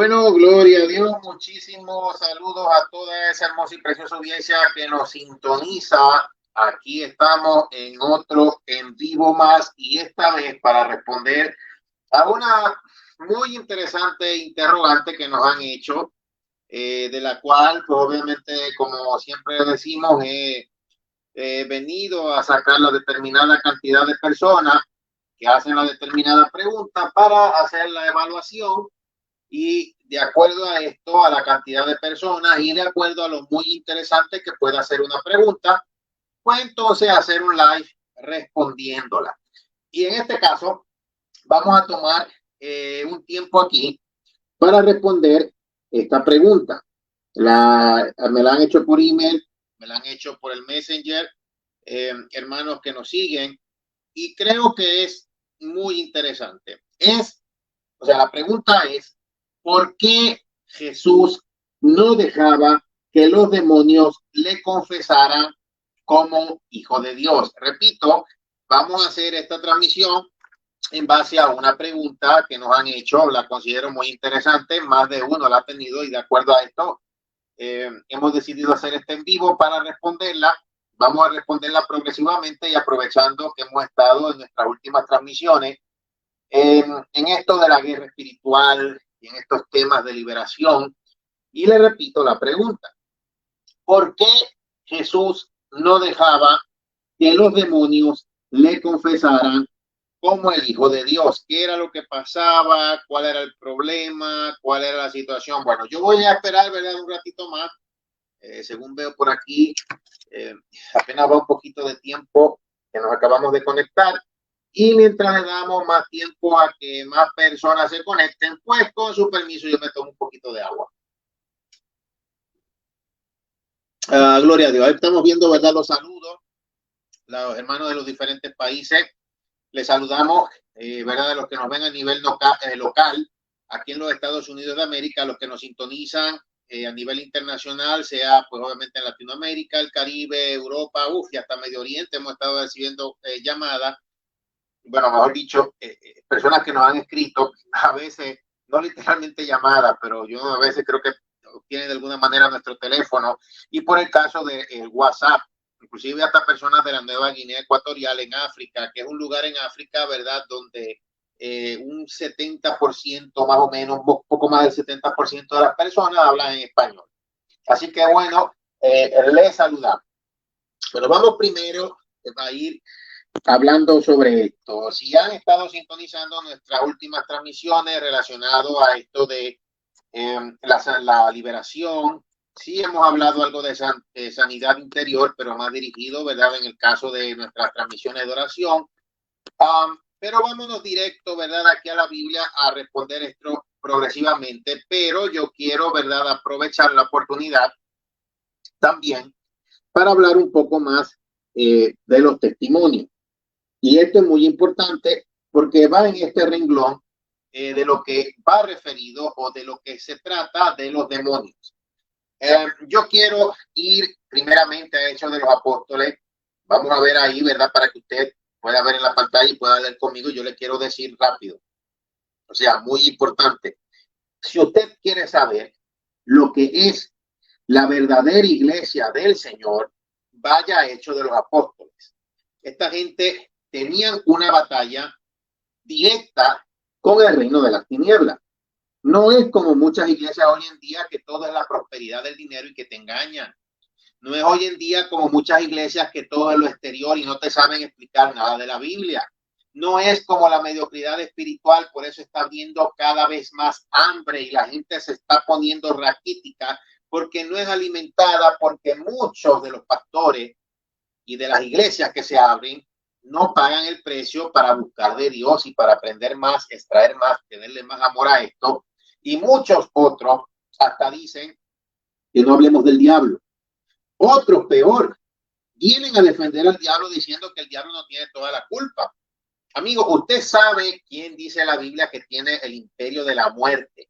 Bueno, gloria a Dios, muchísimos saludos a toda esa hermosa y preciosa audiencia que nos sintoniza. Aquí estamos en otro en vivo más y esta vez para responder a una muy interesante interrogante que nos han hecho, de la cual, pues obviamente, como siempre decimos, he venido a sacar la determinada cantidad de personas que hacen la determinada pregunta para hacer la evaluación y de acuerdo a esto, a la cantidad de personas y de acuerdo a lo muy interesante que pueda hacer una pregunta, pues entonces hacer un live respondiéndola. Y en este caso, vamos a tomar un tiempo aquí para responder esta pregunta. Me la han hecho por email, me la han hecho por el Messenger, hermanos que nos siguen, y creo que es muy interesante. La pregunta es, ¿por qué Jesús no dejaba que los demonios le confesaran como hijo de Dios? Repito, vamos a hacer esta transmisión en base a una pregunta que nos han hecho, la considero muy interesante, más de uno la ha tenido y de acuerdo a esto hemos decidido hacer este en vivo para responderla. Vamos a responderla progresivamente y aprovechando que hemos estado en nuestras últimas transmisiones en esto de la guerra espiritual y en estos temas de liberación. Y le repito la pregunta, ¿por qué Jesús no dejaba que los demonios le confesaran como el Hijo de Dios? ¿Qué era lo que pasaba? ¿Cuál era el problema? ¿Cuál era la situación? Bueno, yo voy a esperar, ¿verdad? Un ratito más. Según veo por aquí, apenas va un poquito de tiempo que nos acabamos de conectar. Y mientras le damos más tiempo a que más personas se conecten, pues con su permiso yo me tomo un poquito de agua. Gloria a Dios. Ahí estamos viendo, ¿verdad? Los saludos, los hermanos de los diferentes países. Les saludamos, ¿verdad? De los que nos ven a nivel local, aquí en los Estados Unidos de América, los que nos sintonizan a nivel internacional, sea pues obviamente en Latinoamérica, el Caribe, Europa, y hasta Medio Oriente hemos estado recibiendo llamadas. Bueno, mejor dicho, personas que nos han escrito, a veces, no literalmente llamadas, pero yo a veces creo que tienen de alguna manera nuestro teléfono, y por el caso de WhatsApp, inclusive hasta personas de la Nueva Guinea Ecuatorial en África, que es un lugar en África, ¿verdad?, donde un 70% más o menos, un poco más del 70% de las personas hablan en español. Así que bueno, les saludamos. Pero vamos primero a ir hablando sobre esto. Si han estado sintonizando nuestras últimas transmisiones relacionadas a esto de la liberación, sí hemos hablado algo de sanidad interior, pero más dirigido, ¿verdad? En el caso de nuestras transmisiones de oración. Pero vámonos directo, ¿verdad? Aquí a la Biblia a responder esto progresivamente, pero yo quiero, ¿verdad? Aprovechar la oportunidad también para hablar un poco más de los testimonios. Y esto es muy importante porque va en este renglón de lo que va referido o de lo que se trata de los demonios. Yo quiero ir primeramente a Hechos de los Apóstoles. Vamos a ver ahí, ¿verdad? Para que usted pueda ver en la pantalla y pueda leer conmigo. Yo le quiero decir rápido. O sea, muy importante. Si usted quiere saber lo que es la verdadera iglesia del Señor, vaya a Hechos de los Apóstoles. Esta gente tenían una batalla directa con el reino de las tinieblas. No es como muchas iglesias hoy en día que todo es la prosperidad del dinero y que te engañan. No es hoy en día como muchas iglesias que todo es lo exterior y no te saben explicar nada de la Biblia. No es como la mediocridad espiritual, por eso está habiendo cada vez más hambre y la gente se está poniendo raquítica porque no es alimentada, porque muchos de los pastores y de las iglesias que se abren no pagan el precio para buscar de Dios y para aprender más, extraer más, tenerle más amor a esto. Y muchos otros hasta dicen que no hablemos del diablo. Otros, peor, vienen a defender al diablo diciendo que el diablo no tiene toda la culpa. Amigo, usted sabe quién dice la Biblia que tiene el imperio de la muerte.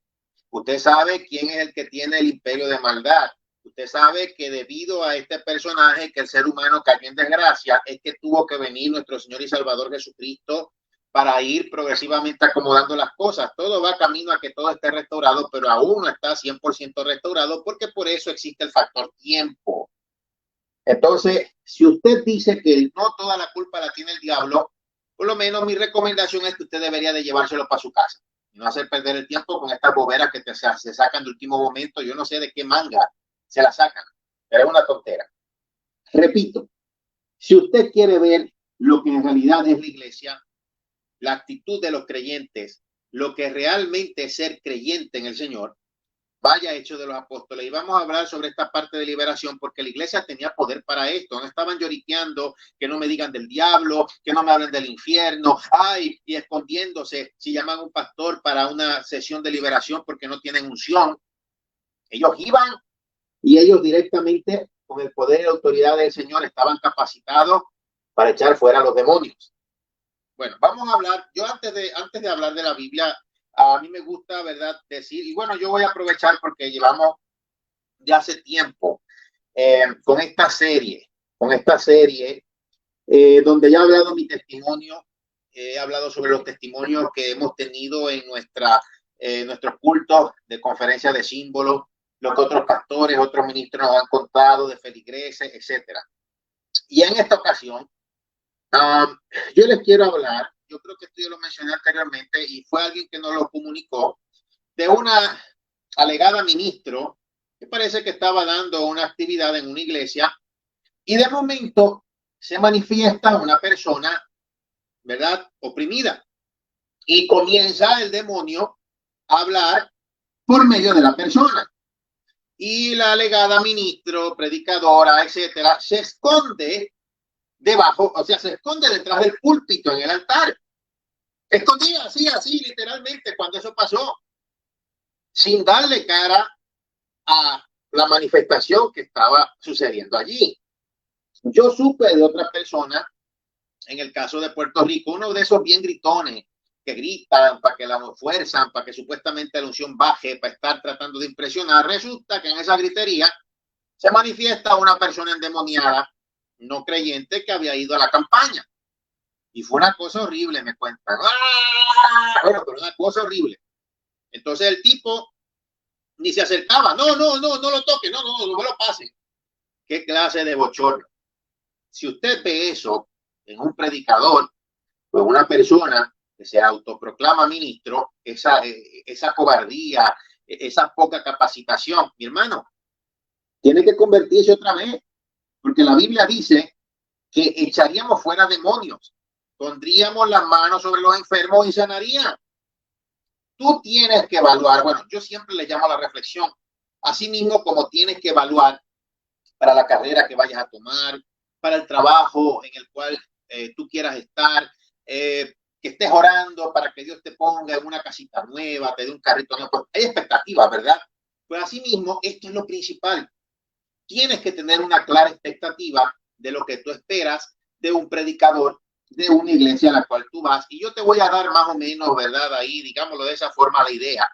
Usted sabe quién es el que tiene el imperio de maldad. Usted sabe que debido a este personaje, que el ser humano cayó en desgracia, es que tuvo que venir nuestro Señor y Salvador Jesucristo para ir progresivamente acomodando las cosas. Todo va camino a que todo esté restaurado, pero aún no está 100% restaurado, porque por eso existe el factor tiempo. Entonces, si usted dice que no toda la culpa la tiene el diablo, por lo menos mi recomendación es que usted debería de llevárselo para su casa y no hacer perder el tiempo con estas boberas que se sacan de último momento. Yo no sé de qué manga se la sacan, pero es una tontera. Repito, si usted quiere ver lo que en realidad es la iglesia, la actitud de los creyentes, lo que realmente es ser creyente en el Señor, vaya Hechos de los Apóstoles. Y vamos a hablar sobre esta parte de liberación, porque la iglesia tenía poder para esto. No estaban lloriqueando, que no me digan del diablo, que no me hablen del infierno, ay, y escondiéndose si llaman a un pastor para una sesión de liberación porque no tienen unción. Ellos iban y ellos directamente, con el poder y la autoridad del Señor, estaban capacitados para echar fuera a los demonios. Bueno, vamos a hablar, yo antes de hablar de la Biblia, a mí me gusta, ¿verdad?, decir, y bueno, yo voy a aprovechar porque llevamos ya hace tiempo con esta serie, donde ya he hablado mi testimonio, he hablado sobre los testimonios que hemos tenido en nuestros cultos de conferencia de símbolos, lo que otros pastores, otros ministros nos han contado de feligreses, etcétera. Y en esta ocasión, yo les quiero hablar, yo creo que esto yo lo mencioné anteriormente y fue alguien que nos lo comunicó, de una alegada ministro que parece que estaba dando una actividad en una iglesia y de momento se manifiesta una persona, ¿verdad?, oprimida, y comienza el demonio a hablar por medio de la persona. Y la alegada ministro, predicadora, etcétera, se esconde debajo, o sea, se esconde detrás del púlpito en el altar. Escondida así, literalmente, cuando eso pasó, sin darle cara a la manifestación que estaba sucediendo allí. Yo supe de otra persona, en el caso de Puerto Rico, uno de esos bien gritones, que gritan para que la fuerzan, para que supuestamente la unción baje, para estar tratando de impresionar. Resulta que en esa gritería se manifiesta una persona endemoniada, no creyente, que había ido a la campaña. Y fue una cosa horrible, me cuentan. ¡Ah! Bueno, pero una cosa horrible. Entonces el tipo ni se acercaba. No lo toque, no me lo pase. ¿Qué clase de bochorno? Si usted ve eso en un predicador o en una persona que se autoproclama ministro, esa cobardía, esa poca capacitación, mi hermano, tiene que convertirse otra vez, porque la Biblia dice que echaríamos fuera demonios, pondríamos las manos sobre los enfermos y sanarían. Tú tienes que evaluar, bueno, yo siempre le llamo a la reflexión, así mismo como tienes que evaluar para la carrera que vayas a tomar, para el trabajo en el cual tú quieras estar, que estés orando para que Dios te ponga en una casita nueva, te dé un carrito nuevo. Pues hay expectativas, ¿verdad? Pues así mismo, esto es lo principal. Tienes que tener una clara expectativa de lo que tú esperas de un predicador, de una iglesia a la cual tú vas. Y yo te voy a dar más o menos, ¿verdad?, ahí, digámoslo de esa forma, la idea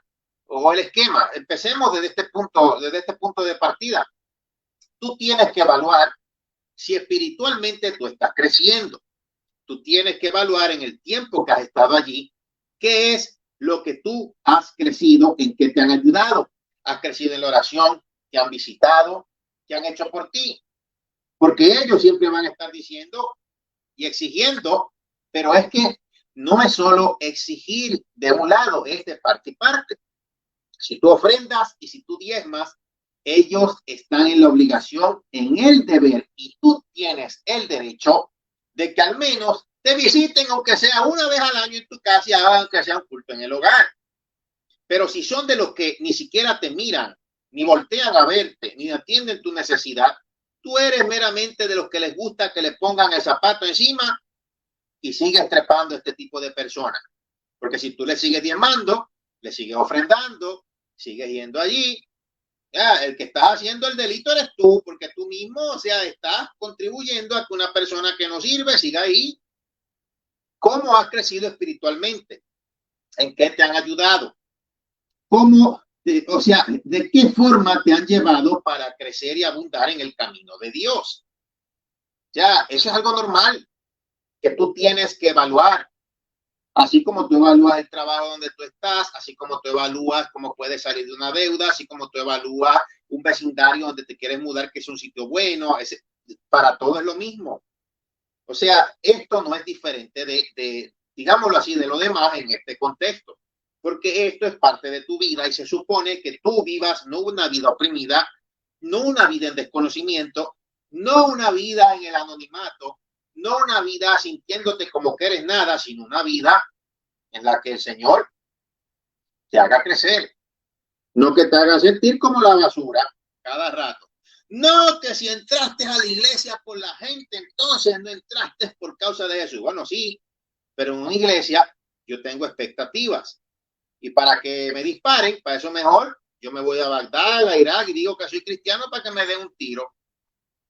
o el esquema. Empecemos desde este punto de partida. Tú tienes que evaluar si espiritualmente tú estás creciendo. Tú tienes que evaluar en el tiempo que has estado allí qué es lo que tú has crecido, en qué te han ayudado. Has crecido en la oración, te han visitado, te han hecho por ti. Porque ellos siempre van a estar diciendo y exigiendo, pero es que no es solo exigir de un lado, es de parte y parte. Si tú ofrendas y si tú diezmas, ellos están en la obligación, en el deber, y tú tienes el derecho de que al menos te visiten, aunque sea una vez al año en tu casa y hagan que sea un culto en el hogar. Pero si son de los que ni siquiera te miran, ni voltean a verte, ni atienden tu necesidad, tú eres meramente de los que les gusta que le pongan el zapato encima y sigues trepando a este tipo de personas. Porque si tú le sigues diezmando, le sigues ofrendando, sigues yendo allí, ya, el que estás haciendo el delito eres tú, porque tú mismo, o sea, estás contribuyendo a que una persona que no sirve siga ahí. ¿Cómo has crecido espiritualmente? ¿En qué te han ayudado? ¿Cómo, o sea, de qué forma te han llevado para crecer y abundar en el camino de Dios? Ya, eso es algo normal que tú tienes que evaluar. Así como tú evalúas el trabajo donde tú estás, así como tú evalúas cómo puedes salir de una deuda, así como tú evalúas un vecindario donde te quieres mudar, que es un sitio bueno, para todo es lo mismo. O sea, esto no es diferente digámoslo así, de lo demás en este contexto, porque esto es parte de tu vida y se supone que tú vivas no una vida oprimida, no una vida en desconocimiento, no una vida en el anonimato, no una vida sintiéndote como que eres nada, sino una vida en la que el Señor te haga crecer, no que te haga sentir como la basura cada rato. No, que si entraste a la iglesia por la gente, entonces no entraste por causa de Jesús. Bueno, sí, pero en una iglesia yo tengo expectativas. Y para que me disparen, para eso mejor, yo me voy a Bagdad, a Irak y digo que soy cristiano para que me den un tiro.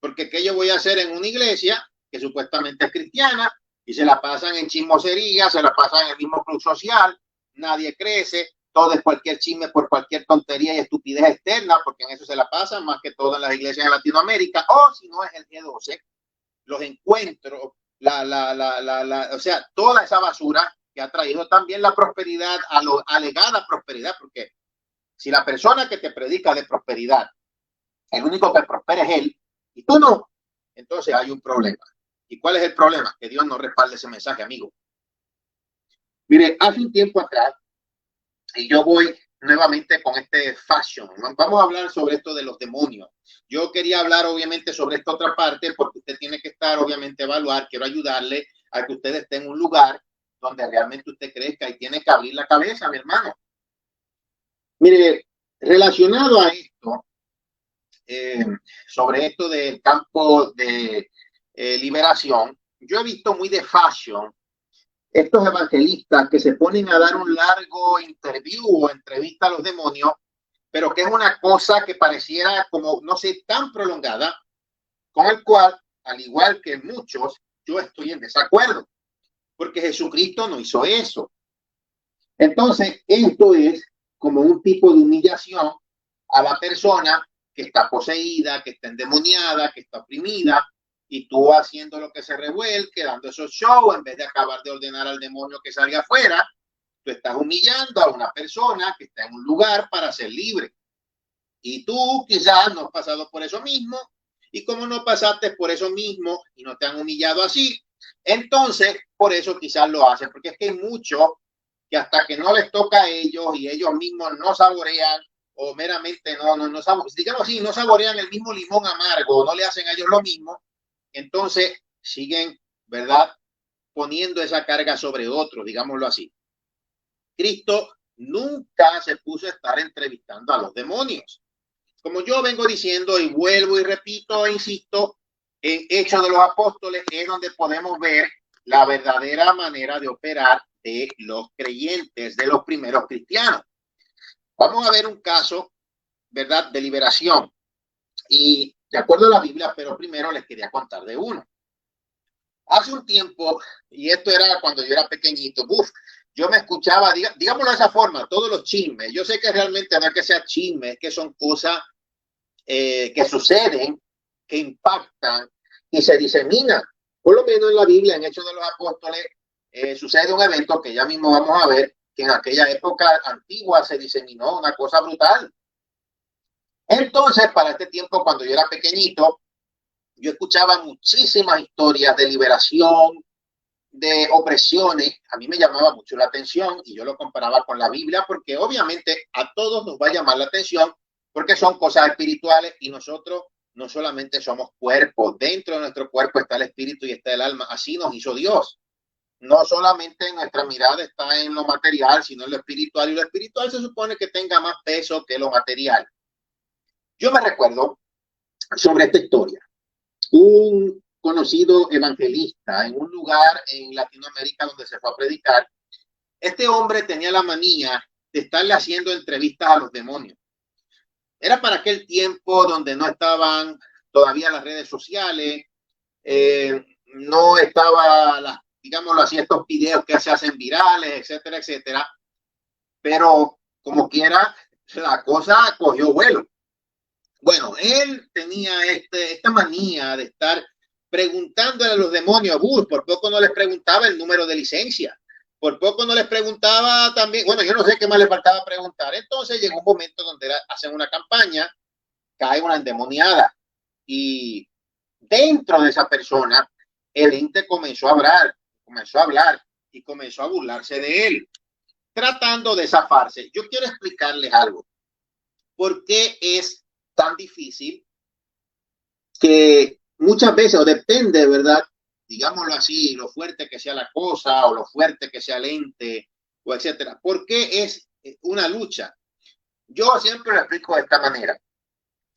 Porque ¿qué yo voy a hacer en una iglesia que supuestamente es cristiana y se la pasan en chismosería, se la pasan en el mismo club social, nadie crece, todo es cualquier chisme por cualquier tontería y estupidez externa, porque en eso se la pasan más que todo en las iglesias de Latinoamérica, o si no es el G12, los encuentros, o sea, toda esa basura que ha traído también la prosperidad, alegada prosperidad, porque si la persona que te predica de prosperidad, el único que prospera es él, y tú no, entonces hay un problema. ¿Y cuál es el problema? Que Dios no respalde ese mensaje, amigo. Mire, hace un tiempo atrás, y yo voy nuevamente con este fashion, vamos a hablar sobre esto de los demonios. Yo quería hablar obviamente sobre esta otra parte, porque usted tiene que estar obviamente evaluar, quiero ayudarle a que usted esté en un lugar donde realmente usted crezca y tiene que abrir la cabeza, mi hermano. Mire, relacionado a esto, sobre esto del campo de liberación, yo he visto muy de fashion estos evangelistas que se ponen a dar un largo interview o entrevista a los demonios, pero que es una cosa que pareciera como, no sé, tan prolongada, con el cual, al igual que muchos, yo estoy en desacuerdo, porque Jesucristo no hizo eso. Entonces, esto es como un tipo de humillación a la persona que está poseída, que está endemoniada, que está oprimida, y tú haciendo lo que se revuelque, dando esos shows, en vez de acabar de ordenar al demonio que salga afuera, tú estás humillando a una persona que está en un lugar para ser libre. Y tú quizás no has pasado por eso mismo, y como no pasaste por eso mismo y no te han humillado así, entonces por eso quizás lo hacen, porque es que hay muchos que hasta que no les toca a ellos y ellos mismos no saborean o meramente digamos así, no saborean el mismo limón amargo, no le hacen a ellos lo mismo, entonces siguen, ¿verdad?, poniendo esa carga sobre otros, digámoslo así. Cristo nunca se puso a estar entrevistando a los demonios. Como yo vengo diciendo y vuelvo y repito e insisto, en Hechos de los Apóstoles es donde podemos ver la verdadera manera de operar de los creyentes, de los primeros cristianos. Vamos a ver un caso, ¿verdad?, de liberación. Y de acuerdo a la Biblia, pero primero les quería contar de uno. Hace un tiempo, y esto era cuando yo era pequeñito, yo me escuchaba, digámoslo de esa forma, todos los chismes. Yo sé que realmente no es que sea chisme, es que son cosas que suceden, que impactan y se diseminan. Por lo menos en la Biblia, en Hechos de los Apóstoles, sucede un evento que ya mismo vamos a ver, que en aquella época antigua se diseminó una cosa brutal. Entonces, para este tiempo, cuando yo era pequeñito, yo escuchaba muchísimas historias de liberación, de opresiones. A mí me llamaba mucho la atención y yo lo comparaba con la Biblia porque obviamente a todos nos va a llamar la atención porque son cosas espirituales y nosotros no solamente somos cuerpo, dentro de nuestro cuerpo está el espíritu y está el alma, así nos hizo Dios. No solamente nuestra mirada está en lo material, sino en lo espiritual, y lo espiritual se supone que tenga más peso que lo material. Yo me recuerdo sobre esta historia. Un conocido evangelista en un lugar en Latinoamérica donde se fue a predicar, este hombre tenía la manía de estarle haciendo entrevistas a los demonios. Era para aquel tiempo donde no estaban todavía las redes sociales, no estaba, digámoslo así, estos videos que se hacen virales, etcétera, etcétera. Pero como quiera, la cosa cogió vuelo. Bueno, él tenía esta manía de estar preguntándole a los demonios, por poco no les preguntaba el número de licencia. Por poco no les preguntaba también, bueno, yo no sé qué más les faltaba preguntar. Entonces llegó un momento donde hacen una campaña, cae una endemoniada y dentro de esa persona el ente comenzó a hablar y comenzó a burlarse de él, tratando de zafarse. Yo quiero explicarles algo. ¿Por qué es tan difícil que muchas veces, o depende, ¿verdad? Digámoslo así, lo fuerte que sea la cosa o lo fuerte que sea el ente, o etcétera? ¿Por qué es una lucha? Yo siempre lo explico de esta manera.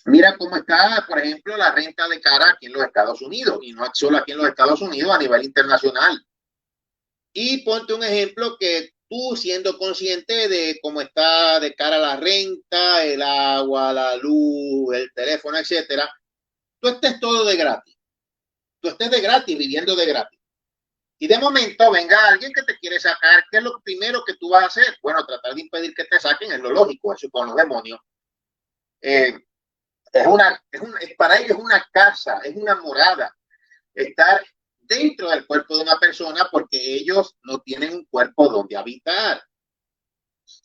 Mira cómo está, por ejemplo, la renta de cara aquí en los Estados Unidos, y no solo aquí en los Estados Unidos, a nivel internacional. Y ponte un ejemplo que tú, siendo consciente de cómo está de cara la renta, el agua, la luz, el teléfono, etcétera, tú estés todo de gratis. Tú estés de gratis, viviendo de gratis. Y de momento venga alguien que te quiere sacar. ¿Qué es lo primero que tú vas a hacer? Bueno, tratar de impedir que te saquen es lo lógico, eso con los demonios. Para ellos es una casa, es una morada. Estar dentro del cuerpo de una persona porque ellos no tienen un cuerpo donde habitar.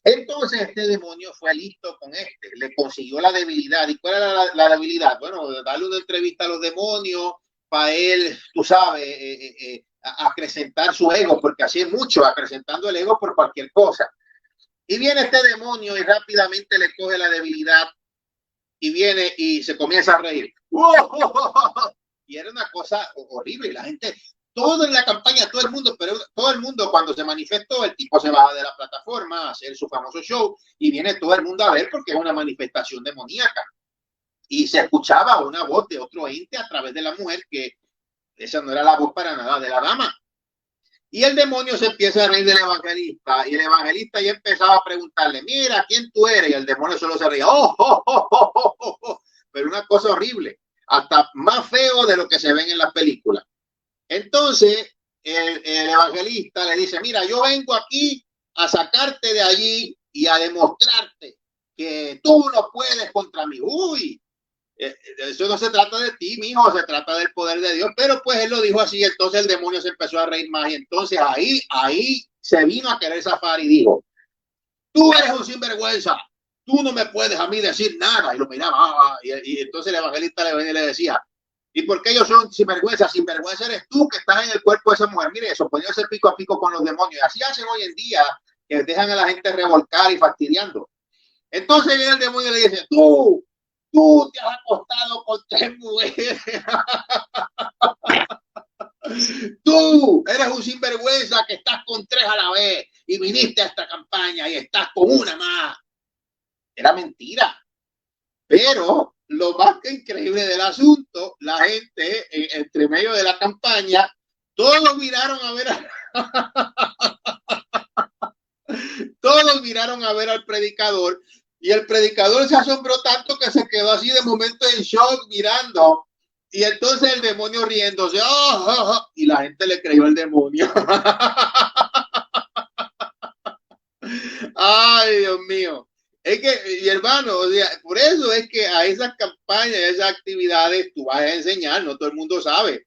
Entonces este demonio fue listo con le consiguió la debilidad. ¿Y cuál era la debilidad? Bueno, darle una entrevista a los demonios para él, tú sabes, acrecentar su ego, porque así es mucho, acrecentando el ego por cualquier cosa. Y viene este demonio y rápidamente le coge la debilidad y viene y se comienza a reír. Y era una cosa horrible. La gente, todo en la campaña, todo el mundo cuando se manifestó, el tipo se baja de la plataforma a hacer su famoso show y viene todo el mundo a ver porque es una manifestación demoníaca. Y se escuchaba una voz de otro ente a través de la mujer, que esa no era la voz para nada de la dama. Y el demonio se empieza a reír del evangelista y el evangelista ya empezaba a preguntarle, mira, ¿quién tú eres? Y el demonio solo se reía, pero una cosa horrible, hasta más feo de lo que se ven en las películas. Entonces el evangelista le dice, mira, yo vengo aquí a sacarte de allí y a demostrarte que tú no puedes contra mí. Uy, eso no se trata de ti, mijo, se trata del poder de Dios. Pero pues él lo dijo así, entonces el demonio se empezó a reír más y entonces ahí se vino a querer zafar y dijo, tú eres un sinvergüenza, tú no me puedes a mí decir nada. Y lo miraba y entonces el evangelista le venía y le decía, ¿y por qué ellos son sinvergüenza? Sinvergüenza eres tú que estás en el cuerpo de esa mujer. Mire eso, poniéndose pico a pico con los demonios. Así hacen hoy en día, que dejan a la gente revolcar y fastidiando. Entonces viene el demonio y le dice, tú te has acostado con 3 mujeres. Tú eres un sinvergüenza que estás con 3 a la vez y viniste a esta campaña y estás con una más. Era mentira. Pero lo más que increíble del asunto, la gente entre medio de la campaña, todos miraron a ver todos miraron a ver al predicador. Y el predicador se asombró tanto que se quedó así de momento en shock mirando. Y entonces el demonio riéndose. Y la gente le creyó al demonio. Ay, Dios mío. Es que, y hermano, o sea, por eso es que a esas campañas, a esas actividades, tú vas a enseñar, no todo el mundo sabe.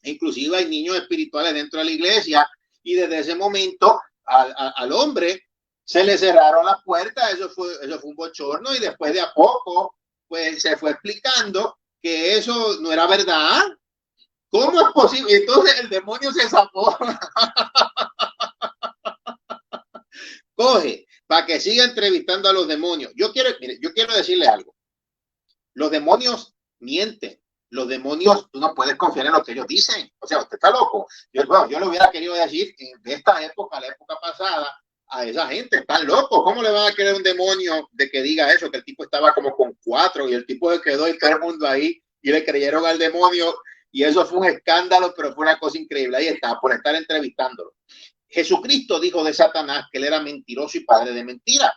Inclusive hay niños espirituales dentro de la iglesia y desde ese momento al hombre se le cerraron las puertas, eso fue un bochorno y después de a poco pues se fue explicando que eso no era verdad. ¿Cómo es posible? Entonces el demonio se zafó. Coge para que siga entrevistando a los demonios. Yo quiero decirle algo. Los demonios mienten. Los demonios, tú no puedes confiar en lo que ellos dicen. O sea, usted está loco. Yo lo hubiera querido decir de esta época, la época pasada, a esa gente. Están locos. ¿Cómo le van a creer un demonio de que diga eso? Que el tipo estaba como con 4 y el tipo se quedó y todo el mundo ahí y le creyeron al demonio. Y eso fue un escándalo, pero fue una cosa increíble. Ahí está, por estar entrevistándolo. Jesucristo dijo de Satanás que él era mentiroso y padre de mentira.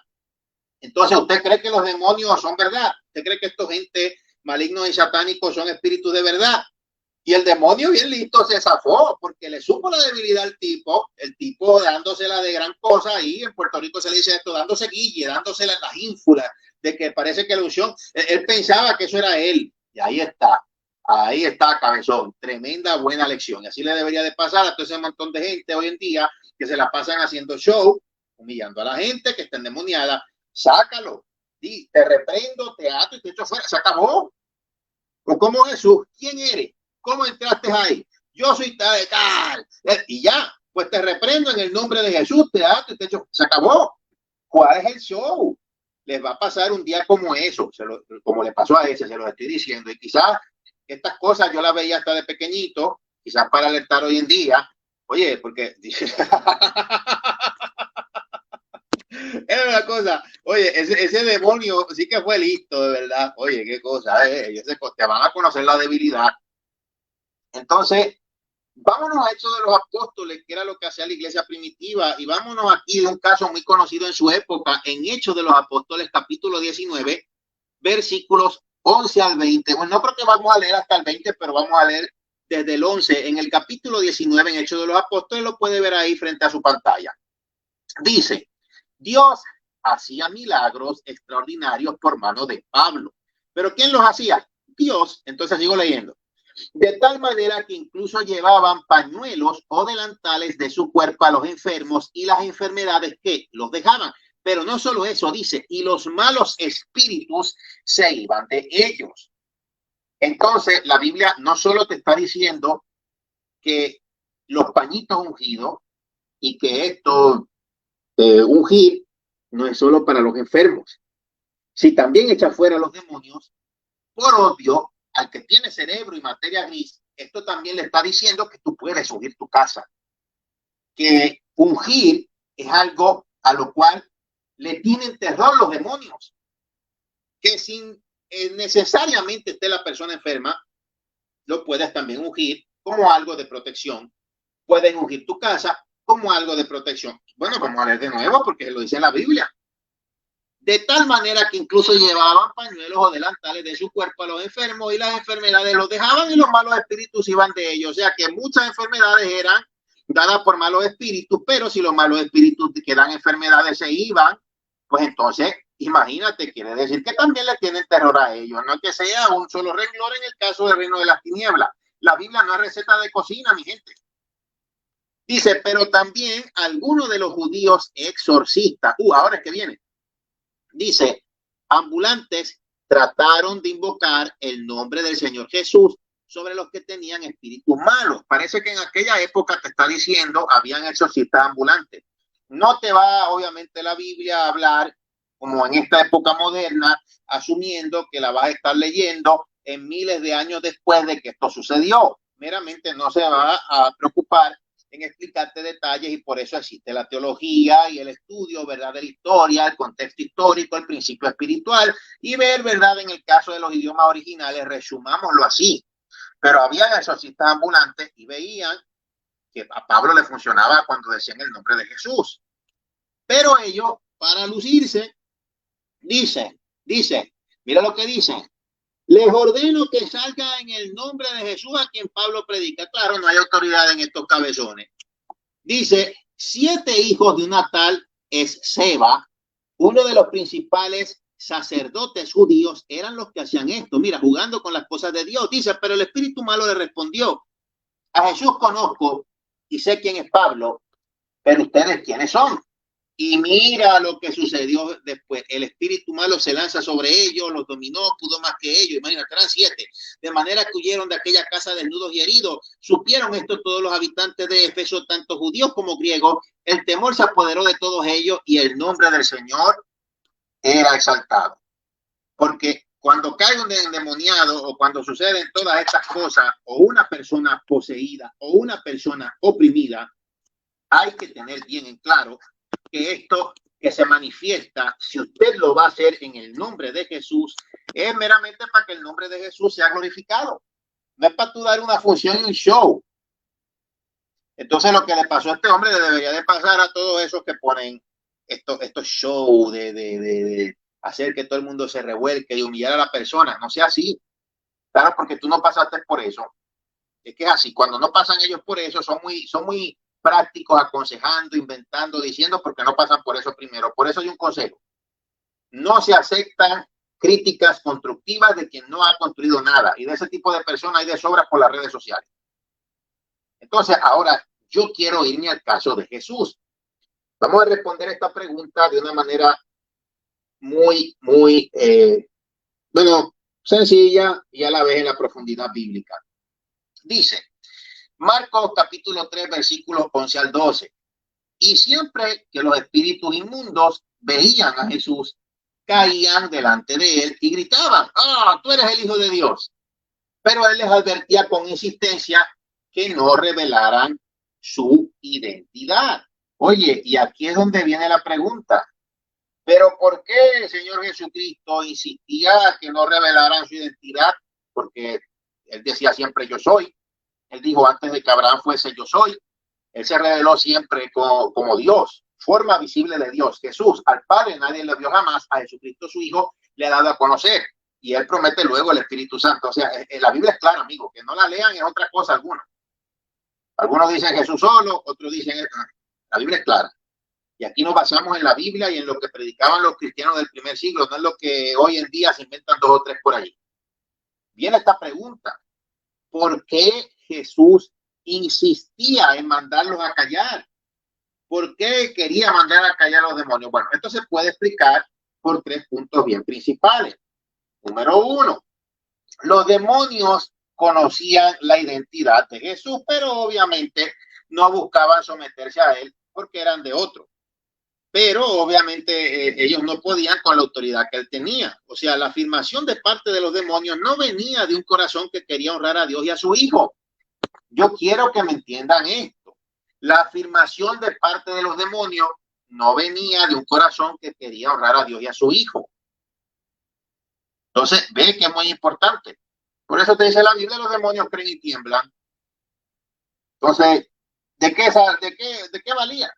Entonces, ¿usted cree que los demonios son verdad? ¿Usted cree que estos gente malignos y satánicos son espíritus de verdad? Y el demonio bien listo se zafó porque le supo la debilidad al tipo, el tipo dándosela de gran cosa, y en Puerto Rico se le dice esto, dándose guille, dándose las ínfulas, de que parece que la unción, él pensaba que eso era él, y ahí está, cabezón, tremenda buena lección, y así le debería de pasar a todo ese montón de gente hoy en día que se la pasan haciendo show, humillando a la gente que está endemoniada. Sácalo. Di, te reprendo, te ato y te echo fuera. Se acabó. O como Jesús, ¿quién eres? ¿Cómo entraste ahí? Yo soy tal, tal. Y ya, pues te reprendo en el nombre de Jesús, te ato y te echo. Se acabó. ¿Cuál es el show? Les va a pasar un día como eso, como le pasó a ese, se lo estoy diciendo. Y quizás estas cosas yo las veía hasta de pequeñito, quizás para alertar hoy en día. Oye, porque es una cosa, oye, ese demonio sí que fue listo, de verdad. Oye, qué cosa, ellos te van a conocer la debilidad. Entonces, vámonos a Hechos de los Apóstoles, que era lo que hacía la iglesia primitiva, y vámonos aquí de un caso muy conocido en su época, en Hechos de los Apóstoles, capítulo 19, versículos 11 al 20. Bueno, no creo que vamos a leer hasta el 20, pero vamos a leer desde el 11. En el capítulo 19, en Hechos de los Apóstoles, lo puede ver ahí frente a su pantalla. Dice, Dios hacía milagros extraordinarios por mano de Pablo. ¿Pero quién los hacía? Dios. Entonces sigo leyendo. De tal manera que incluso llevaban pañuelos o delantales de su cuerpo a los enfermos y las enfermedades que los dejaban. Pero no solo eso, dice, y los malos espíritus se iban de ellos. Entonces, la Biblia no solo te está diciendo que los pañitos ungidos y que esto ungir no es solo para los enfermos. Si también echa fuera los demonios, por obvio, al que tiene cerebro y materia gris, esto también le está diciendo que tú puedes ungir tu casa. Que ungir es algo a lo cual le tienen terror los demonios. Que sin necesariamente esté la persona enferma, lo puedes también ungir como algo de protección. Puedes ungir tu casa como algo de protección. Bueno, vamos a leer de nuevo porque lo dice en la Biblia. De tal manera que incluso llevaban pañuelos o delantales de su cuerpo a los enfermos y las enfermedades los dejaban y los malos espíritus iban de ellos. O sea que muchas enfermedades eran dadas por malos espíritus, pero si los malos espíritus que dan enfermedades se iban, pues entonces, imagínate, quiere decir que también le tienen terror a ellos. No es que sea un solo renglón en el caso del reino de las tinieblas. La Biblia no es receta de cocina, mi gente. Dice, pero también algunos de los judíos exorcistas, ahora es que viene. Dice, ambulantes trataron de invocar el nombre del Señor Jesús sobre los que tenían espíritus malos. Parece que en aquella época te está diciendo, habían exorcistas ambulantes. No te va, obviamente, la Biblia a hablar como en esta época moderna, asumiendo que la vas a estar leyendo en miles de años después de que esto sucedió. Meramente no se va a preocupar en explicarte detalles y por eso existe la teología y el estudio, ¿verdad?, de la historia, el contexto histórico, el principio espiritual y ver, ¿verdad?, en el caso de los idiomas originales, resumámoslo así. Pero había exorcistas ambulantes y veían que a Pablo le funcionaba cuando decían el nombre de Jesús. Pero ellos, para lucirse, dicen, mira lo que dicen. Les ordeno que salga en el nombre de Jesús a quien Pablo predica. Claro, no hay autoridad en estos cabezones. Dice, 7 hijos de una tal Esceva, uno de los principales sacerdotes judíos, eran los que hacían esto. Mira, jugando con las cosas de Dios. Dice, pero el espíritu malo le respondió, a Jesús conozco y sé quién es Pablo, pero ustedes quiénes son. Y mira lo que sucedió después. El espíritu malo se lanza sobre ellos, los dominó, pudo más que ellos. Imagínate, eran 7. De manera que huyeron de aquella casa desnudos y heridos. Supieron esto todos los habitantes de Éfeso, tanto judíos como griegos. El temor se apoderó de todos ellos y el nombre del Señor era exaltado. Porque cuando cae un endemoniado o cuando suceden todas estas cosas, o una persona poseída o una persona oprimida, hay que tener bien en claro que esto que se manifiesta, si usted lo va a hacer en el nombre de Jesús, es meramente para que el nombre de Jesús sea glorificado. No es para tú dar una función y un show. Entonces lo que le pasó a este hombre le debería de pasar a todos esos que ponen estos shows de hacer que todo el mundo se revuelque y humillar a la persona. No sea así. Claro, porque tú no pasaste por eso. Es que es así. Cuando no pasan ellos por eso, son muy prácticos, aconsejando, inventando, diciendo, porque no pasan por eso primero. Por eso hay un consejo. No se aceptan críticas constructivas de quien no ha construido nada. Y de ese tipo de personas hay de sobra por las redes sociales. Entonces, ahora, yo quiero irme al caso de Jesús. Vamos a responder esta pregunta de una manera muy, sencilla y a la vez en la profundidad bíblica. Dice, Marcos capítulo 3, versículos 11 al 12. Y siempre que los espíritus inmundos veían a Jesús, caían delante de él y gritaban, ¡ah, tú eres el Hijo de Dios! Pero él les advertía con insistencia que no revelaran su identidad. Oye, y aquí es donde viene la pregunta. ¿Pero por qué el Señor Jesucristo insistía que no revelaran su identidad? Porque él decía siempre yo soy. Él dijo antes de que Abraham fuese yo soy. Él se reveló siempre como Dios, forma visible de Dios. Jesús, al Padre nadie le vio jamás, a Jesucristo su Hijo le ha dado a conocer. Y él promete luego el Espíritu Santo. O sea, la Biblia es clara, amigo, que no la lean es otra cosa alguna. Algunos dicen Jesús solo, otros dicen, la Biblia es clara. Y aquí nos basamos en la Biblia y en lo que predicaban los cristianos del primer siglo, no es lo que hoy en día se inventan dos o tres por ahí. Viene esta pregunta, ¿por qué Jesús insistía en mandarlos a callar? ¿Por qué quería mandar a callar a los demonios? Bueno, esto se puede explicar por tres puntos bien principales. Número uno, los demonios conocían la identidad de Jesús, pero obviamente no buscaban someterse a él porque eran de otro. Pero obviamente ellos no podían con la autoridad que él tenía. O sea, la afirmación de parte de los demonios no venía de un corazón que quería honrar a Dios y a su Hijo. Yo quiero que me entiendan esto. La afirmación de parte de los demonios no venía de un corazón que quería honrar a Dios y a su Hijo. Entonces, ve que es muy importante. Por eso te dice la Biblia, los demonios creen y tiemblan. Entonces, ¿de qué valía?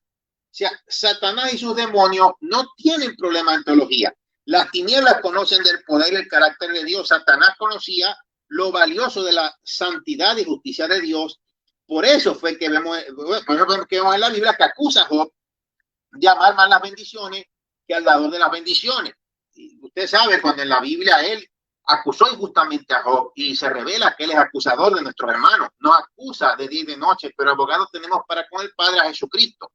O sea, Satanás y sus demonios no tienen problema en teología. Las tinieblas conocen del poder y el carácter de Dios. Satanás conocía lo valioso de la santidad y justicia de Dios. Por eso fue que vemos en la Biblia que acusa a Job de amar más las bendiciones que al dador de las bendiciones. Y usted sabe, cuando en la Biblia él acusó injustamente a Job y se revela que él es acusador de nuestros hermanos, nos acusa de día y de noche, pero abogados tenemos para con el Padre a Jesucristo.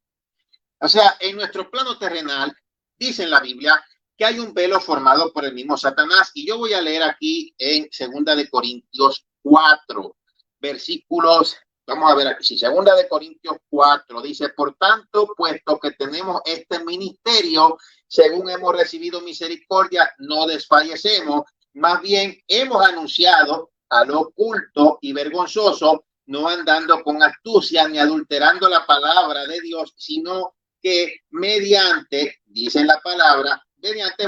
O sea, en nuestro plano terrenal, dice en la Biblia que hay un velo formado por el mismo Satanás. Y yo voy a leer aquí en 2 Corintios 4, versículos, vamos a ver aquí, sí, 2 Corintios 4, dice, por tanto, puesto que tenemos este ministerio, según hemos recibido misericordia, no desfallecemos, más bien hemos anunciado a lo oculto y vergonzoso, no andando con astucia ni adulterando la palabra de Dios, sino que mediante, dice la palabra, mediante,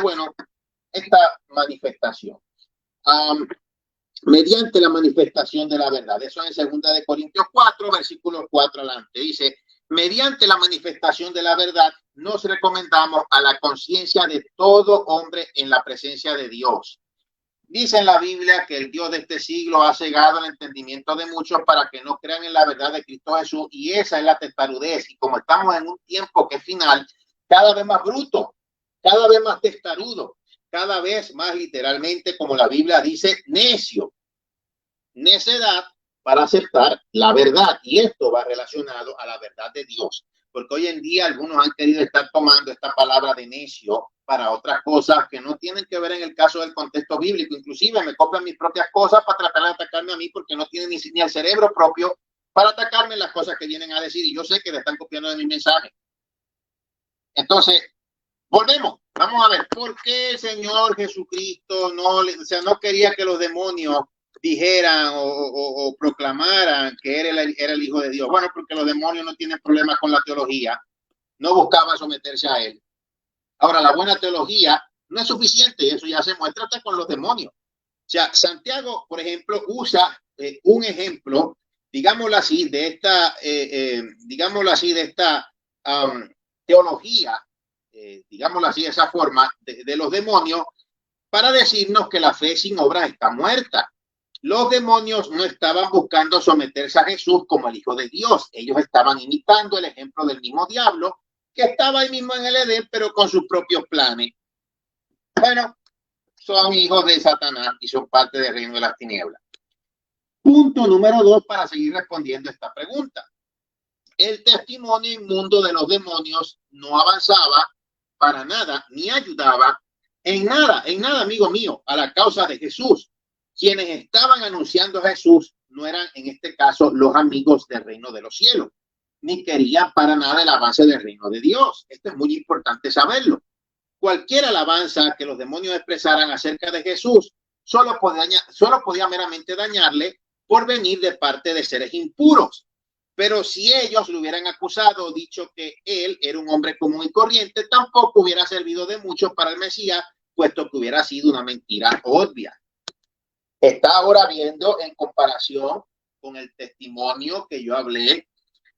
esta manifestación, mediante la manifestación de la verdad. Eso en 2 Corintios 4, versículo 4 adelante. Dice, mediante la manifestación de la verdad, nos recomendamos a la conciencia de todo hombre en la presencia de Dios. Dice en la Biblia que el Dios de este siglo ha cegado el entendimiento de muchos para que no crean en la verdad de Cristo Jesús, y esa es la testarudez. Y como estamos en un tiempo que es final, cada vez más bruto, cada vez más testarudo, cada vez más literalmente, como la Biblia dice, necio, necedad para aceptar la verdad. Y esto va relacionado a la verdad de Dios, porque hoy en día algunos han querido estar tomando esta palabra de necio para otras cosas que no tienen que ver en el caso del contexto bíblico. Inclusive me copian mis propias cosas para tratar de atacarme a mí, porque no tienen ni el cerebro propio para atacarme las cosas que vienen a decir, y yo sé que le están copiando de mi mensaje. Entonces, volvemos, vamos a ver, ¿por qué el Señor Jesucristo no quería que los demonios dijeran o proclamaran que era el Hijo de Dios? Bueno, porque los demonios no tienen problemas con la teología, no buscaban someterse a él. Ahora, la buena teología no es suficiente, eso ya se muestra hasta con los demonios. O sea, Santiago, por ejemplo, usa un ejemplo, digámoslo así, de esta teología, digámoslo así, de esa forma, de los demonios, para decirnos que la fe sin obras está muerta. Los demonios no estaban buscando someterse a Jesús como el Hijo de Dios. Ellos estaban imitando el ejemplo del mismo diablo, que estaba ahí mismo en el Edén, pero con sus propios planes. Bueno, son hijos de Satanás y son parte del reino de las tinieblas. Punto número 2 para seguir respondiendo esta pregunta. el testimonio inmundo de los demonios no avanzaba para nada, ni ayudaba en nada, amigo mío, a la causa de Jesús. Quienes estaban anunciando a Jesús no eran, en este caso, los amigos del reino de los cielos, ni querían para nada el avance del reino de Dios. Esto es muy importante saberlo. Cualquier alabanza que los demonios expresaran acerca de Jesús solo podía meramente dañarle por venir de parte de seres impuros. Pero si ellos lo hubieran acusado o dicho que él era un hombre común y corriente, tampoco hubiera servido de mucho para el Mesías, puesto que hubiera sido una mentira obvia. Está ahora viendo en comparación con el testimonio que yo hablé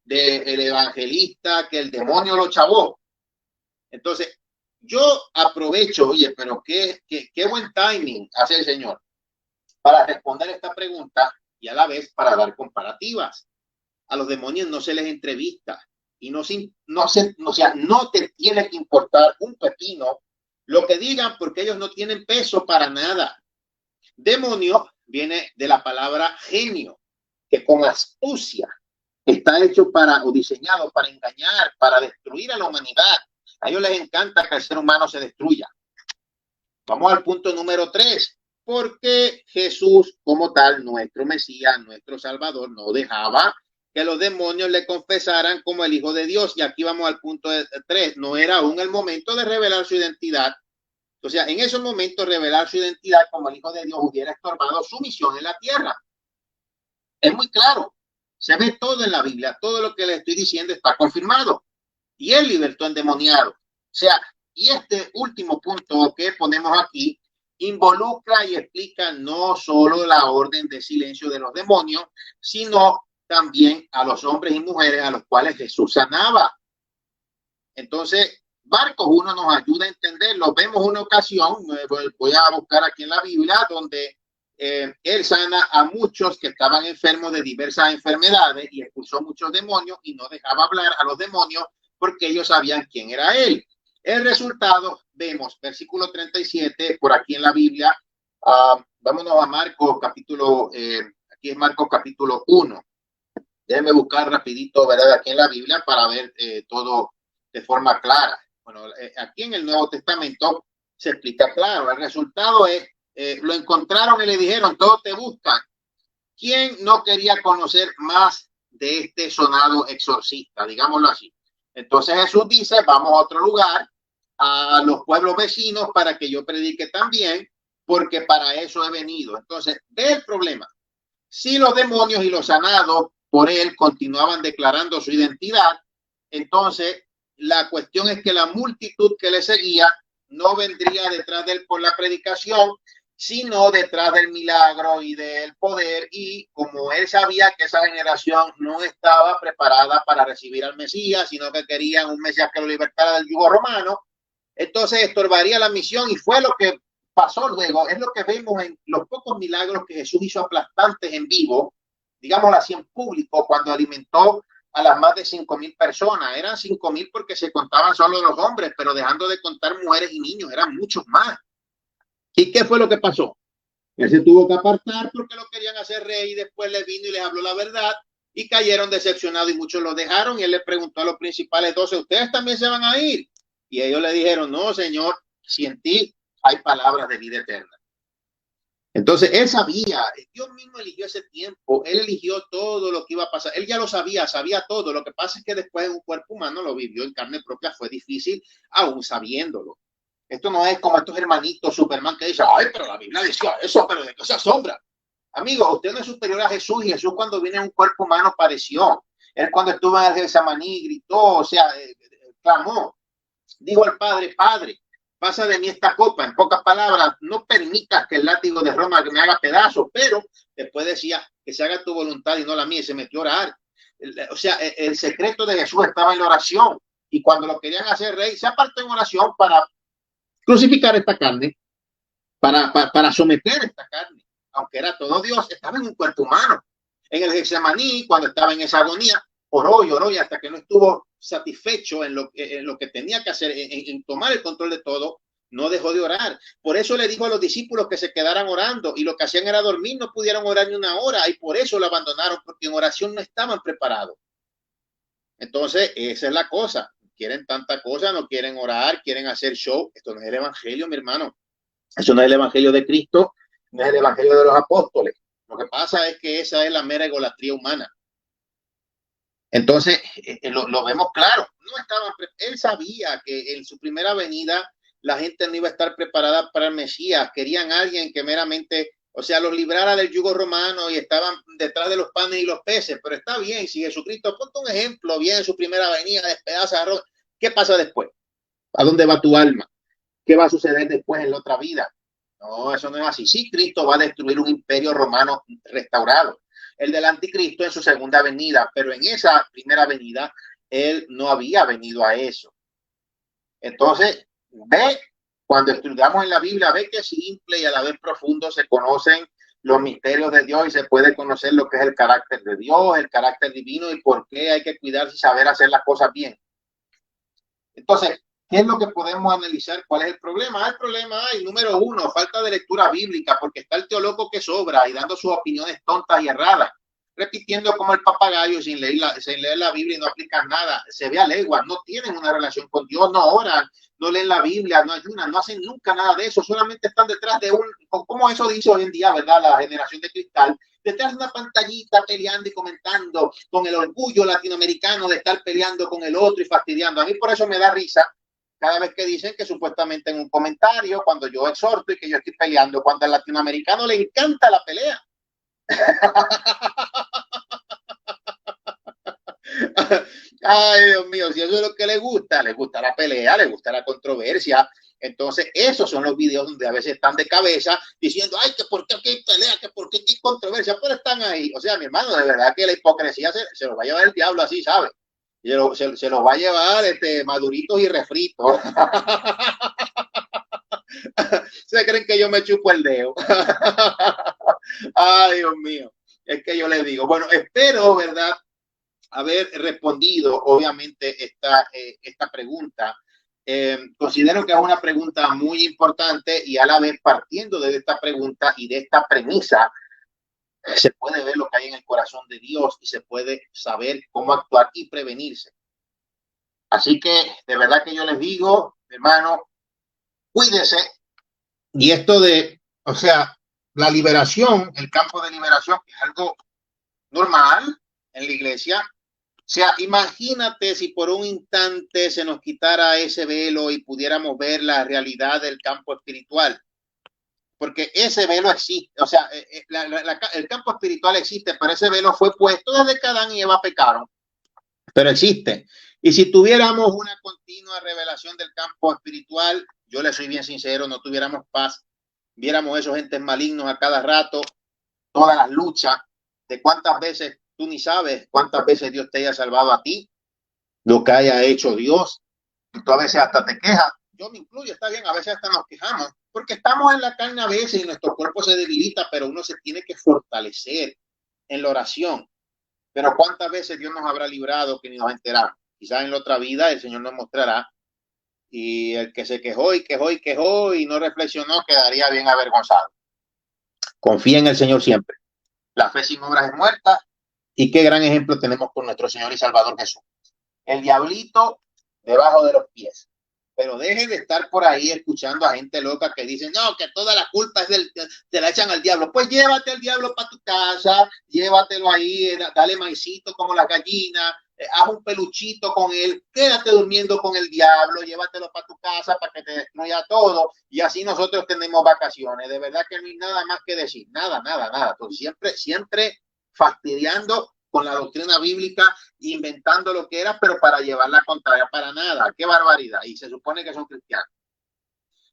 del evangelista, que el demonio lo chavó. Entonces, yo aprovecho, oye, pero qué buen timing hace el Señor para responder esta pregunta y a la vez para dar comparativas. A los demonios no se les entrevista y no te tiene que importar un pepino lo que digan, porque ellos no tienen peso para nada. Demonio viene de la palabra genio, que con astucia está hecho o diseñado para engañar, para destruir a la humanidad. A ellos les encanta que el ser humano se destruya. Vamos al punto número 3. Porque Jesús, como tal, nuestro Mesías, nuestro Salvador, no dejaba que los demonios le confesaran como el Hijo de Dios. Y aquí vamos al punto 3. No era aún el momento de revelar su identidad. O sea, en esos momentos revelar su identidad como el Hijo de Dios hubiera estorbado su misión en la tierra. Es muy claro. Se ve todo en la Biblia. Todo lo que le estoy diciendo está confirmado. Y él libertó endemoniado. O sea, y este último punto que ponemos aquí involucra y explica no solo la orden de silencio de los demonios, sino también a los hombres y mujeres a los cuales Jesús sanaba. Entonces, Marcos 1 nos ayuda a entenderlo. Vemos una ocasión, voy a buscar aquí en la Biblia, donde él sana a muchos que estaban enfermos de diversas enfermedades y expulsó muchos demonios y no dejaba hablar a los demonios porque ellos sabían quién era él. El resultado, vemos, versículo 37, por aquí en la Biblia. Vámonos a Marcos capítulo, aquí es Marcos capítulo 1. Déjenme buscar rapidito, ¿verdad? Aquí en la Biblia para ver todo de forma clara. Bueno, aquí en el Nuevo Testamento se explica claro. El resultado es, lo encontraron y le dijeron, todos te buscan. ¿Quién no quería conocer más de este sonado exorcista? Digámoslo así. Entonces Jesús dice, vamos a otro lugar, a los pueblos vecinos, para que yo predique también, porque para eso he venido. Entonces, ve el problema. Si los demonios y los sanados por él continuaban declarando su identidad, entonces la cuestión es que la multitud que le seguía no vendría detrás de él por la predicación, sino detrás del milagro y del poder. Y como él sabía que esa generación no estaba preparada para recibir al Mesías, sino que querían un Mesías que lo libertara del yugo romano, entonces estorbaría la misión. Y fue lo que pasó luego. Es lo que vemos en los pocos milagros que Jesús hizo aplastantes en vivo, digámoslo así, en público, cuando alimentó a las más de 5,000 personas. Eran 5,000 porque se contaban solo los hombres, pero dejando de contar mujeres y niños, eran muchos más. ¿Y qué fue lo que pasó? Él se tuvo que apartar porque lo querían hacer rey, y después le vino y les habló la verdad y cayeron decepcionados y muchos lo dejaron. Y él le preguntó a los principales 12, ¿ustedes también se van a ir? Y ellos le dijeron, no, Señor, si en ti hay palabras de vida eterna. Entonces él sabía, Dios mismo eligió ese tiempo, él eligió todo lo que iba a pasar, él ya lo sabía todo. Lo que pasa es que después en un cuerpo humano lo vivió en carne propia, fue difícil aún sabiéndolo. Esto no es como estos hermanitos Superman que dicen, ay, pero la Biblia decía eso, pero de qué se asombra. Amigo, usted no es superior a Jesús, y Jesús cuando viene en un cuerpo humano padeció. Él cuando estuvo en el Getsemaní gritó, o sea, clamó, dijo al Padre, Padre, pasa de mí esta copa. En pocas palabras, no permitas que el látigo de Roma me haga pedazos, pero después decía que se haga tu voluntad y no la mía, y se metió a orar. O sea, el secreto de Jesús estaba en la oración, y cuando lo querían hacer rey, se apartó en oración para crucificar esta carne, para someter esta carne. Aunque era todo Dios, estaba en un cuerpo humano. En el Getsemaní, cuando estaba en esa agonía, oró y oró, y hasta que no estuvo satisfecho en lo que tenía que hacer, en tomar el control de todo, no dejó de orar. Por eso le dijo a los discípulos que se quedaran orando, y lo que hacían era dormir, no pudieron orar ni una hora, y por eso lo abandonaron, porque en oración no estaban preparados. Entonces, esa es la cosa. Quieren tanta cosa, no quieren orar, quieren hacer show. Esto no es el evangelio, mi hermano. Eso no es el evangelio de Cristo, no es el evangelio de los apóstoles. Lo que pasa es que esa es la mera egolatría humana. Entonces, lo vemos claro. Él sabía que en su primera venida la gente no iba a estar preparada para el Mesías. Querían a alguien que meramente, o sea, los librara del yugo romano y estaban detrás de los panes y los peces. Pero está bien, si Jesucristo, ponte un ejemplo, viene en su primera venida, despedaza arroz. ¿Qué pasa después? ¿A dónde va tu alma? ¿Qué va a suceder después en la otra vida? No, eso no es así. Sí, Cristo va a destruir un imperio romano restaurado, el del anticristo en su segunda venida, pero en esa primera venida él no había venido a eso. Entonces, cuando estudiamos en la Biblia, ve que simple y a la vez profundo se conocen los misterios de Dios y se puede conocer lo que es el carácter de Dios, el carácter divino y por qué hay que cuidarse y saber hacer las cosas bien. Entonces, ¿qué es lo que podemos analizar? ¿Cuál es el problema? El problema hay, número uno, falta de lectura bíblica, porque está el teólogo que sobra y dando sus opiniones tontas y erradas, repitiendo como el papagayo sin leer la Biblia y no aplican nada. Se ve a leguas, no tienen una relación con Dios, no oran, no leen la Biblia, no ayunan, no hacen nunca nada de eso, solamente están detrás de como eso dice hoy en día, ¿verdad? La generación de cristal, detrás de una pantallita peleando y comentando con el orgullo latinoamericano de estar peleando con el otro y fastidiando. A mí por eso me da risa cada vez que dicen que supuestamente en un comentario, cuando yo exhorto y que yo estoy peleando, cuando al latinoamericano le encanta la pelea. Ay, Dios mío, si eso es lo que le gusta la pelea, le gusta la controversia. Entonces, esos son los videos donde a veces están de cabeza diciendo, ay, que por qué hay pelea, que por qué hay controversia, pero están ahí. O sea, mi hermano, de verdad que la hipocresía se lo va a llevar el diablo así, ¿sabes? Se lo va a llevar maduritos y refritos. Se creen que yo me chupo el dedo. Ay, Dios mío. Es que yo les digo, bueno, espero, ¿verdad?, haber respondido, obviamente, esta pregunta. Considero que es una pregunta muy importante y a la vez partiendo de esta pregunta y de esta premisa, se puede ver lo que hay en el corazón de Dios y se puede saber cómo actuar y prevenirse. Así que, de verdad que yo les digo, hermano, cuídese. Y esto o sea, la liberación, el campo de liberación, es algo normal en la iglesia. O sea, imagínate si por un instante se nos quitara ese velo y pudiéramos ver la realidad del campo espiritual. Porque ese velo existe, o sea, el campo espiritual existe, pero ese velo fue puesto desde que Adán y Eva pecaron. Pero existe. Y si tuviéramos una continua revelación del campo espiritual, yo le soy bien sincero, no tuviéramos paz, viéramos esos entes malignos a cada rato, todas las luchas, de cuántas veces tú ni sabes cuántas veces Dios te haya salvado a ti, lo que haya hecho Dios. Y tú a veces hasta te quejas. Yo me incluyo, está bien, a veces hasta nos quejamos, porque estamos en la carne a veces y nuestro cuerpo se debilita, pero uno se tiene que fortalecer en la oración. Pero cuántas veces Dios nos habrá librado que ni nos enteramos. Quizás en la otra vida el Señor nos mostrará. Y el que se quejó y quejó y no reflexionó quedaría bien avergonzado. Confía en el Señor siempre. La fe sin obras es muerta. Y qué gran ejemplo tenemos con nuestro Señor y Salvador Jesús. El diablito debajo de los pies. Pero deje de estar por ahí escuchando a gente loca que dice, no, que toda la culpa es te la echan al diablo. Pues llévate al diablo para tu casa, llévatelo ahí, dale maicito como la gallina, haz un peluchito con él, quédate durmiendo con el diablo, llévatelo para tu casa para que te destruya todo. Y así nosotros tenemos vacaciones. De verdad que no hay nada más que decir, nada. Entonces, siempre fastidiando con la doctrina bíblica, inventando lo que era, pero para llevarla contraria, para nada. Qué barbaridad. Y se supone que son cristianos.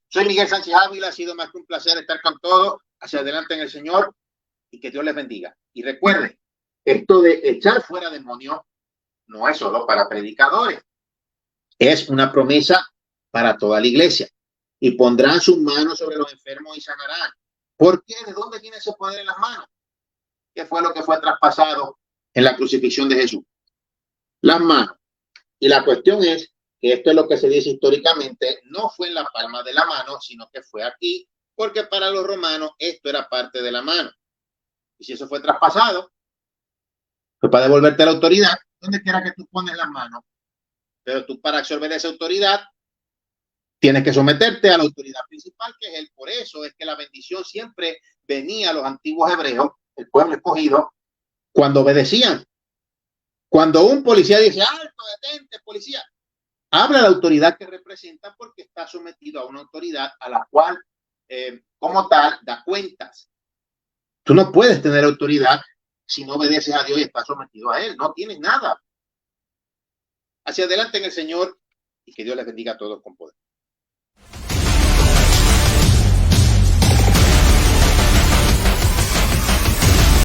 Soy Miguel Sánchez Ávila, ha sido más que un placer estar con todos. Hacia adelante en el Señor y que Dios les bendiga. Y recuerden, esto de echar fuera demonios no es solo para predicadores, es una promesa para toda la iglesia. Y pondrán sus manos sobre los enfermos y sanarán. ¿Por qué? ¿De dónde viene ese poder en las manos? ¿Qué fue lo que fue traspasado en la crucifixión de Jesús? Las manos. Y la cuestión es que esto es lo que se dice históricamente, no fue en la palma de la mano, sino que fue aquí, porque para los romanos esto era parte de la mano. Y si eso fue traspasado, fue para devolverte la autoridad. donde quiera que tú pones las manos. Pero tú, para absorber esa autoridad, tienes que someterte a la autoridad principal, que es él. Por eso es que la bendición siempre venía a los antiguos hebreos, el pueblo escogido, cuando obedecían. Cuando un policía dice, alto, detente, policía, habla la autoridad que representa, porque está sometido a una autoridad a la cual, como tal, da cuentas. Tú no puedes tener autoridad si no obedeces a Dios y estás sometido a Él. No tienes nada. Hacia adelante en el Señor, y que Dios les bendiga a todos con poder.